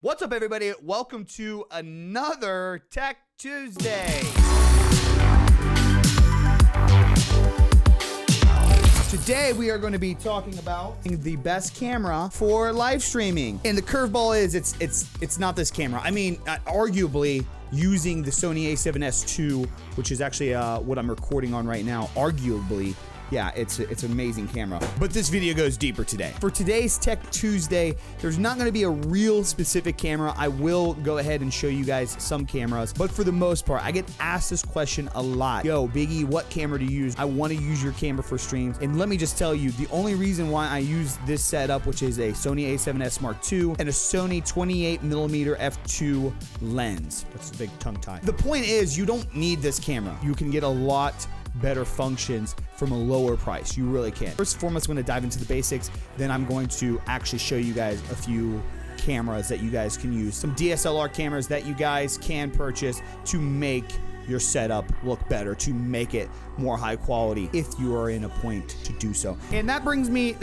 What's up, everybody? Welcome to another Tech Tuesday. Today we are going to be talking about the best camera for live streaming. And the curveball is it's not this camera. I mean, arguably using the Sony a7S II, which is actually what I'm recording on right now, arguably. Yeah, it's an amazing camera. But this video goes deeper today. For today's Tech Tuesday, there's not gonna be a real specific camera. I will go ahead and show you guys some cameras, but for the most part, I get asked this question a lot. Yo, Biggie, what camera to use? I wanna use your camera for streams. And let me just tell you, the only reason why I use this setup, which is a Sony a7S Mark II and a Sony 28mm f2 lens. That's a big tongue tie. The point is, you don't need this camera. You can get a lot better functions from a lower price. You really can. First and foremost, I'm going to dive into the basics. Then I'm going to actually show you guys a few cameras that you guys can use. Some DSLR cameras that you guys can purchase to make your setup look better, to make it more high quality if you are in a point to do so. And that brings me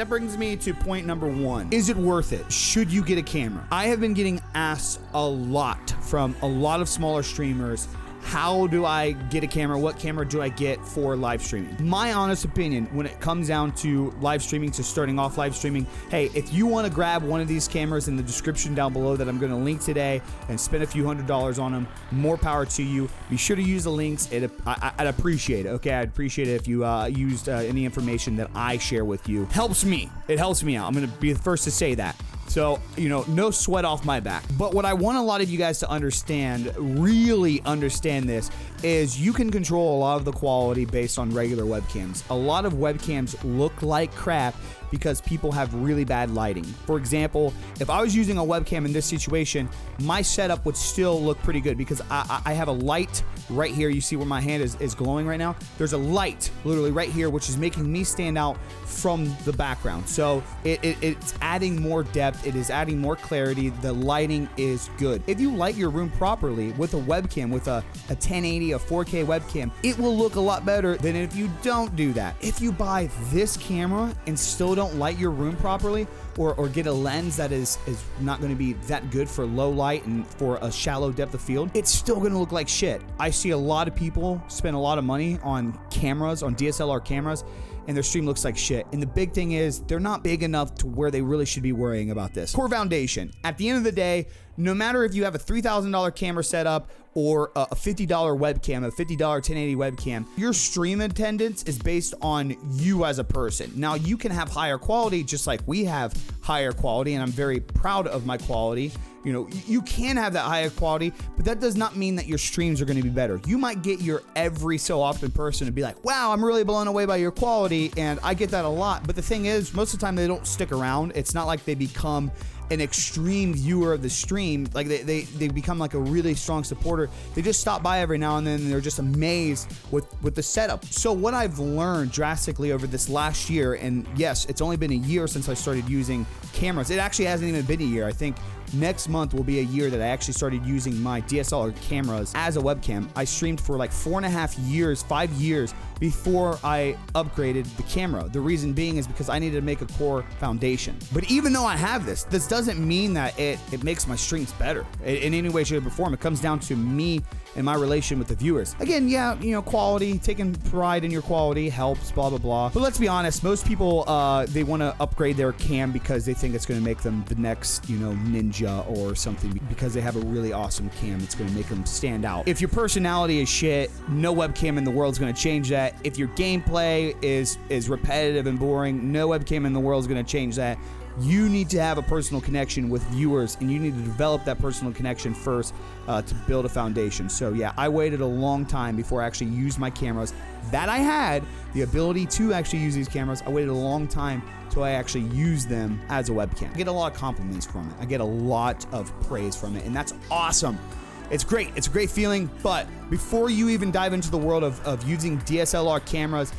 to point number one. Is it worth it? Should you get a camera? I have been getting asked a lot from a lot of smaller streamers, how do I get a camera? What camera do I get for live streaming? My honest opinion, when it comes down to live streaming, to starting off live streaming, hey, if you want to grab one of these cameras in the description down below that I'm going to link today and spend a few $100s on them, more power to you. Be sure to use the links. I'd appreciate it, okay? I'd appreciate it if you used any information that I share with you. Helps me. It helps me out. I'm going to be the first to say that. So, you know, no sweat off my back. But what I want a lot of you guys to understand, really understand this, is you can control a lot of the quality based on regular webcams. A lot of webcams look like crap because people have really bad lighting. For example, if I was using a webcam in this situation, my setup would still look pretty good because I have a light right here. You see where my hand is glowing right now? There's a light literally right here, which is making me stand out from the background. So it's adding more depth. It is adding more clarity. The lighting is good. If you light your room properly with a webcam, with a 1080, a 4K webcam, it will look a lot better than if you don't do that. If you buy this camera and still don't light your room properly, or get a lens that is not going to be that good for low light and for a shallow depth of field, it's still going to look like shit. I see a lot of people spend a lot of money on cameras, on DSLR cameras, and their stream looks like shit. And the big thing is, they're not big enough to where they really should be worrying about this. Core foundation. At the end of the day, no matter if you have a $3,000 camera setup or a $50 webcam, a $50 1080 webcam, your stream attendance is based on you as a person. Now, you can have higher quality just like we have higher quality, and I'm very proud of my quality. You know, you can have that higher quality, but that does not mean that your streams are going to be better. You might get your every so often person to be like, wow, I'm really blown away by your quality, and I get that a lot. But the thing is, most of the time they don't stick around. It's not like they become an extreme viewer of the stream. Like they become like a really strong supporter. They just stop by every now and then, and they're just amazed with the setup. So what I've learned drastically over this last year, and yes, it's only been a year since I started using cameras. It actually hasn't even been a year. I think next month will be a year that I actually started using my DSLR cameras as a webcam. I streamed for like 4.5 years, 5 years before I upgraded the camera. The reason being is because I needed to make a core foundation. But even though I have this doesn't mean that it makes my streams better in any way, shape, or form. It comes down to me and my relation with the viewers. Again, yeah, you know, quality, taking pride in your quality helps, blah, blah, blah. But let's be honest, most people, they want to upgrade their cam because they think it's going to make them the next, you know, ninja or something, because they have a really awesome cam. It's going to make them stand out. If your personality is shit, no webcam in the world is going to change that. If your gameplay is repetitive and boring, no webcam in the world is going to change that. You need to have a personal connection with viewers, and you need to develop that personal connection first to build a foundation. So yeah, I waited a long time before I actually used my cameras that I had the ability to actually use these cameras. I waited a long time till I actually used them as a webcam. I get a lot of compliments from it. I get a lot of praise from it, and that's awesome. It's great. It's a great feeling. But before you even dive into the world of using DSLR cameras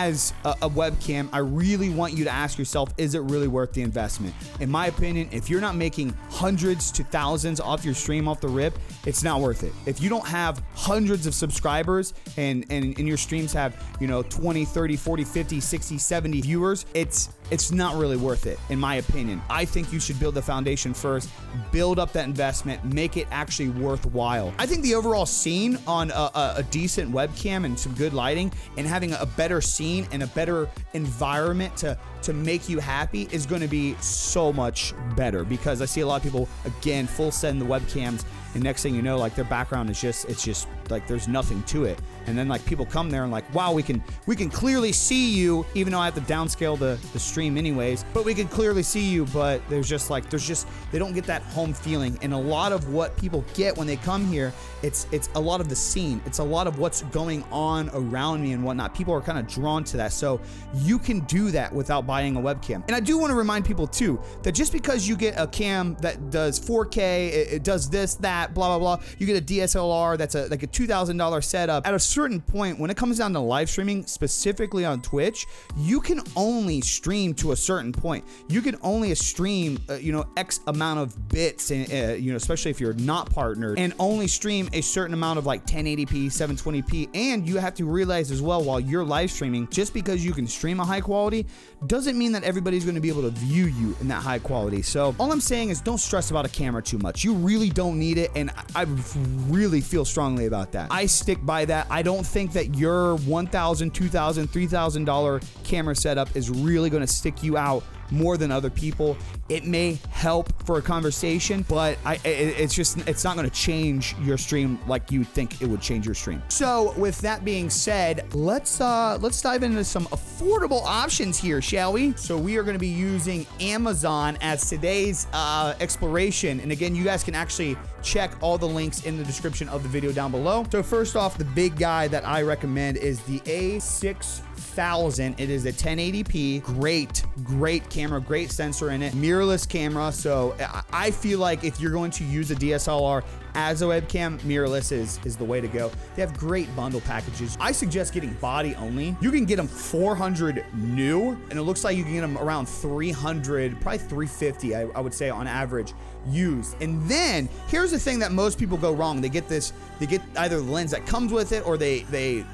as a webcam, I really want you to ask yourself, is it really worth the investment? In my opinion, if you're not making hundreds to thousands off your stream off the rip, it's not worth it. If you don't have hundreds of subscribers and your streams have, 20, 30, 40, 50, 60, 70 viewers, it's not really worth it, in my opinion. I think you should build the foundation first, build up that investment, make it actually worthwhile. I think the overall scene on a decent webcam and some good lighting and having a better scene and a better environment to make you happy is going to be so much better, because I see a lot of people, again, full send the webcams, and next thing you know, like, their background is just like, there's nothing to it. And then, like, people come there and like, wow, we can clearly see you, even though I have to downscale the stream anyways, but we can clearly see you, but they don't get that home feeling. And a lot of what people get when they come here, it's a lot of the scene, it's a lot of what's going on around me and whatnot. People are kind of drawn to that, so you can do that without buying a webcam. And I do want to remind people too that just because you get a cam that does 4K, it does this, that, blah blah blah, you get a DSLR that's like a $2,000 setup. At a certain point, when it comes down to live streaming, specifically on Twitch, you can only stream to a certain point. You can only stream X amount of bits, and especially if you're not partnered, and only stream a certain amount of like 1080p, 720p. And you have to realize as well, while you're live streaming, just because you can stream a high quality doesn't mean that everybody's going to be able to view you in that high quality. So all I'm saying is, don't stress about a camera too much. You really don't need it, and I really feel strongly about that. I stick by that. I don't think that your $1,000, $2,000, $3,000 camera setup is really going to stick you out more than other people. It may help for a conversation, but it's not going to change your stream like you think it would change your stream. So with that being said, let's dive into some affordable options here, shall we? So we are going to be using Amazon as today's exploration. And again, you guys can actually check all the links in the description of the video down below. So first off, the big guy that I recommend is the A6000. It is a 1080p, great camera, great sensor in it, mirrorless camera. So I feel like if you're going to use a DSLR as a webcam, mirrorless is the way to go. They have great bundle packages. I suggest getting body only. You can get them 400 new, and it looks like you can get them around 300, probably 350, I would say on average, used. And then here's the thing that most people go wrong. They get either the lens that comes with it, or they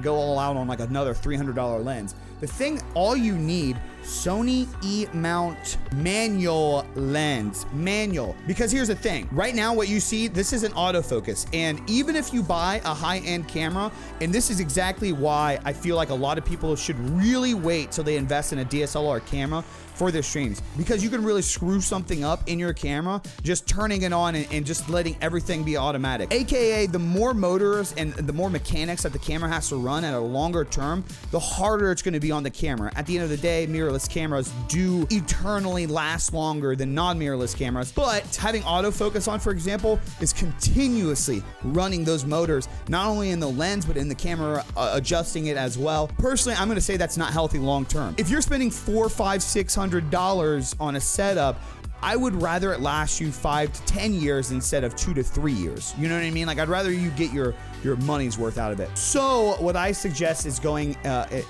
go all out on like another $300 lens. The thing, all you need, Sony E-mount manual lens. Manual. Because here's the thing. Right now, what you see, this is an autofocus. And even if you buy a high-end camera, and this is exactly why I feel like a lot of people should really wait till they invest in a DSLR camera for their streams, because you can really screw something up in your camera just turning it on and just letting everything be automatic. AKA, the more motors and the more mechanics that the camera has to run at a longer term, the harder it's going to be on the camera. At the end of the day, mirrorless cameras do eternally last longer than non-mirrorless cameras, but having autofocus on, for example, is continuously running those motors, not only in the lens, but in the camera, adjusting it as well. Personally, I'm going to say that's not healthy long term. If you're spending $400, $500, $600 on a setup, I would rather it last you 5 to 10 years instead of 2 to 3 years. You know what I mean? Like, I'd rather you get your money's worth out of it. So what I suggest is going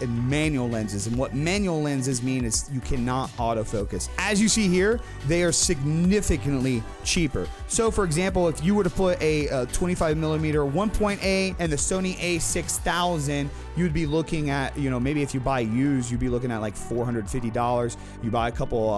in manual lenses. And what manual lenses mean is you cannot autofocus. As you see here, they are significantly cheaper. So for example, if you were to put a 25 millimeter 1.8 and the Sony A6000, you'd be looking at, maybe if you buy used, you'd be looking at like $450. You buy a couple,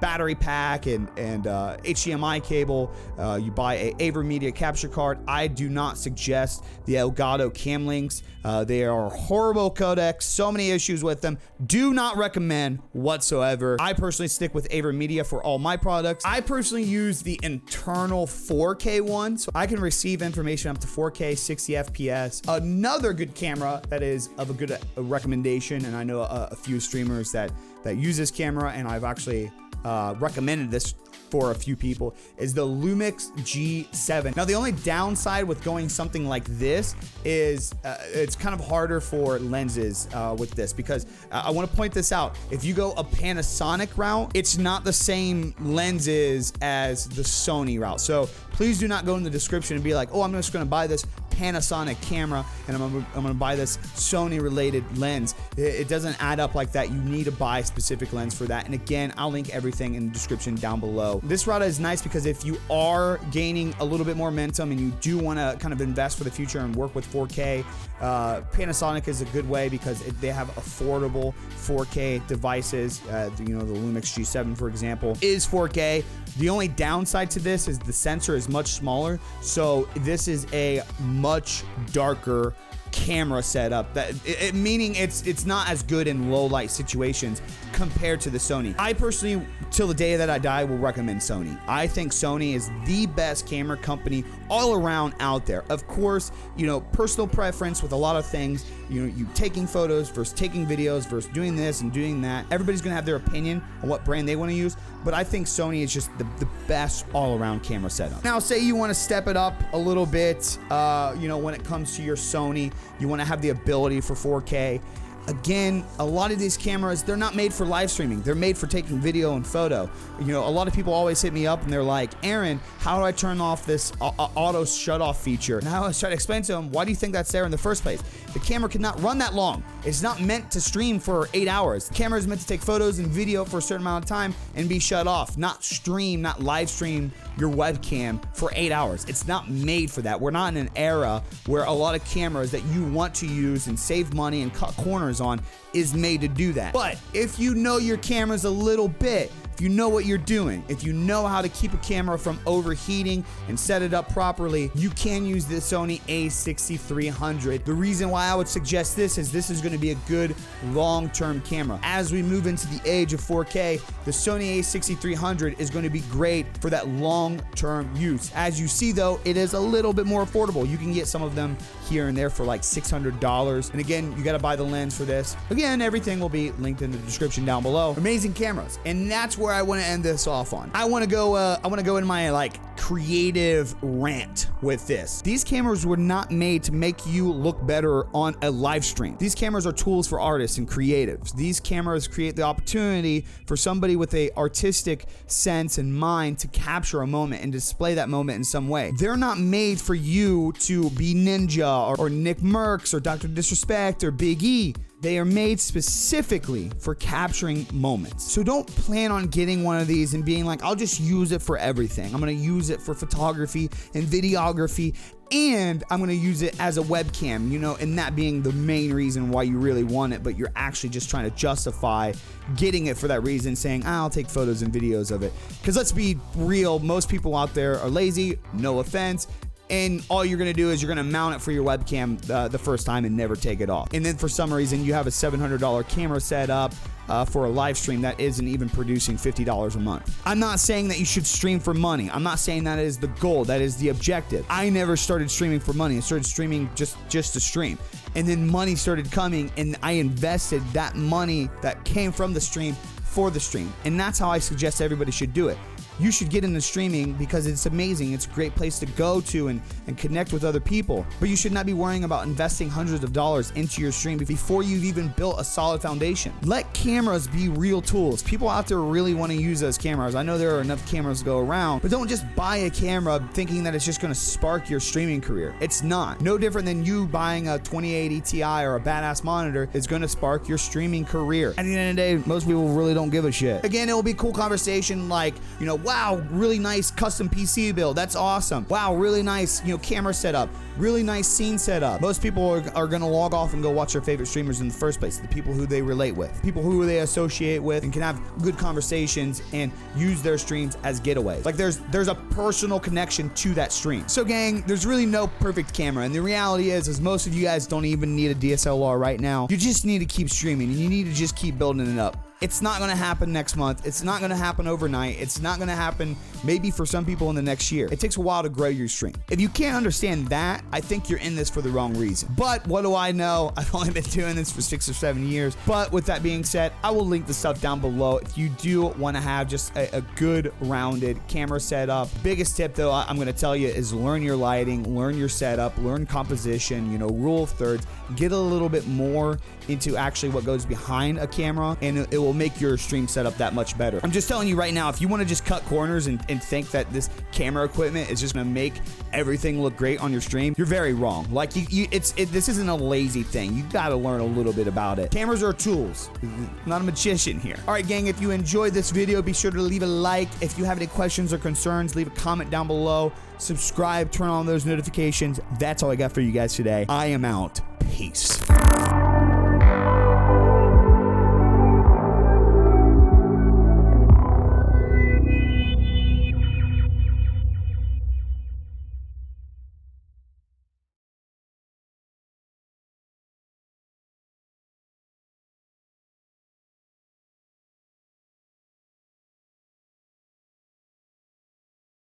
battery pack and HDMI cable. You buy a AverMedia capture card. I do not suggest the Elgato cam links. They are horrible codecs, so many issues with them. Do not recommend whatsoever. I personally stick with AverMedia for all my products. I personally use the internal 4K one, so I can receive information up to 4K 60 FPS. Another good camera that is of a good recommendation, and I know a few streamers that use this camera, and I've actually recommended this for a few people, is the Lumix G7. Now, the only downside with going something like this is it's kind of harder for lenses with this, because I want to point this out. If you go a Panasonic route, it's not the same lenses as the Sony route. So please do not go in the description and be like, oh, I'm just going to buy this Panasonic camera and I'm gonna buy this Sony related lens. It doesn't add up like that. You need to buy a specific lens for that. And again, I'll link everything in the description down below. This Rada is nice because if you are gaining a little bit more momentum and you do want to kind of invest for the future and work with 4K, Panasonic is a good way because they have affordable 4K devices. You know, the Lumix G7, for example, is 4K. The only downside to this is the sensor is much smaller, so this is a much darker camera setup, meaning it's not as good in low light situations compared to the Sony. I personally, till the day that I die, will recommend Sony. I think Sony is the best camera company all around out there. Of course, you know, personal preference with a lot of things, you know, you taking photos versus taking videos versus doing this and doing that. Everybody's gonna have their opinion on what brand they want to use, but I think Sony is just the best all-around camera setup. Now, say you want to step it up a little bit, you know, when it comes to your Sony, you want to have the ability for 4K. Again, a lot of these cameras, they're not made for live streaming. They're made for taking video and photo. You know, a lot of people always hit me up and they're like, Aaron, how do I turn off this auto shut off feature? And I always try to explain to them, why do you think that's there in the first place? The camera cannot run that long. It's not meant to stream for 8 hours. The camera is meant to take photos and video for a certain amount of time and be shut off, not stream, not live stream your webcam for 8 hours. It's not made for that. We're not in an era where a lot of cameras that you want to use and save money and cut corners on is made to do that. But if you know your cameras a little bit, if you know what you're doing, if you know how to keep a camera from overheating and set it up properly, you can use the Sony a6300. The reason why I would suggest this is going to be a good long-term camera. As we move into the age of 4K, the Sony a6300 is going to be great for that long-term use. As you see though, it is a little bit more affordable. You can get some of them here and there for like $600. And again, you got to buy the lens for this. Again, everything will be linked in the description down below. Amazing cameras. And that's where I want to end this off on. I want to go in my like creative rant with this. These cameras were not made to make you look better on a live stream. These cameras are tools for artists and creatives. These cameras create the opportunity for somebody with a artistic sense and mind to capture a moment and display that moment in some way. They're not made for you to be Ninja or Nick Merckx or Dr. Disrespect or Big E. They are made specifically for capturing moments. So don't plan on getting one of these and being like, I'll just use it for everything. I'm gonna use it for photography and videography, and I'm gonna use it as a webcam, you know, and that being the main reason why you really want it, but you're actually just trying to justify getting it for that reason, saying, I'll take photos and videos of it. Because let's be real, most people out there are lazy, no offense, and all you're gonna do is you're gonna mount it for your webcam the first time and never take it off. And then for some reason you have a $700 camera set up for a live stream that isn't even producing $50 a month. I'm not saying that you should stream for money. I'm not saying that is the goal, that is the objective. I never started streaming for money. I started streaming just to stream. And then money started coming and I invested that money that came from the stream for the stream. And that's how I suggest everybody should do it. You should get into streaming because it's amazing. It's a great place to go to and connect with other people. But you should not be worrying about investing hundreds of dollars into your stream before you've even built a solid foundation. Let cameras be real tools. People out there really want to use those cameras. I know there are enough cameras to go around, but don't just buy a camera thinking that it's just going to spark your streaming career. It's not. No different than you buying a 2080 Ti or a badass monitor is going to spark your streaming career. At the end of the day, most people really don't give a shit. Again, it will be a cool conversation like, you know, wow, really nice custom PC build. That's awesome. Wow, really nice, you know, camera setup. Really nice scene setup. Most people are going to log off and go watch their favorite streamers in the first place. The people who they relate with. People who they associate with and can have good conversations and use their streams as getaways. Like there's a personal connection to that stream. So gang, there's really no perfect camera. And the reality is most of you guys don't even need a DSLR right now. You just need to keep streaming and you need to just keep building it up. It's not going to happen next month. It's not going to happen overnight. It's not going to happen maybe for some people in the next year. It takes a while to grow your stream. If you can't understand that, I think you're in this for the wrong reason. But what do I know? I've only been doing this for 6 or 7 years. But with that being said, I will link the stuff down below if you do want to have just a good rounded camera setup. Biggest tip though, I'm going to tell you is learn your lighting, learn your setup, learn composition, rule of thirds, get a little bit more into actually what goes behind a camera, and it will will make your stream setup that much better. I'm just telling you right now, if you want to just cut corners and think that this camera equipment is just going to make everything look great on your stream, you're very wrong. Like, this isn't a lazy thing. You got to learn a little bit about it. Cameras are tools. I'm not a magician here. All right, gang, if you enjoyed this video, be sure to leave a like. If you have any questions or concerns, leave a comment down below. Subscribe, turn on those notifications. That's all I got for you guys today. I am out. Peace.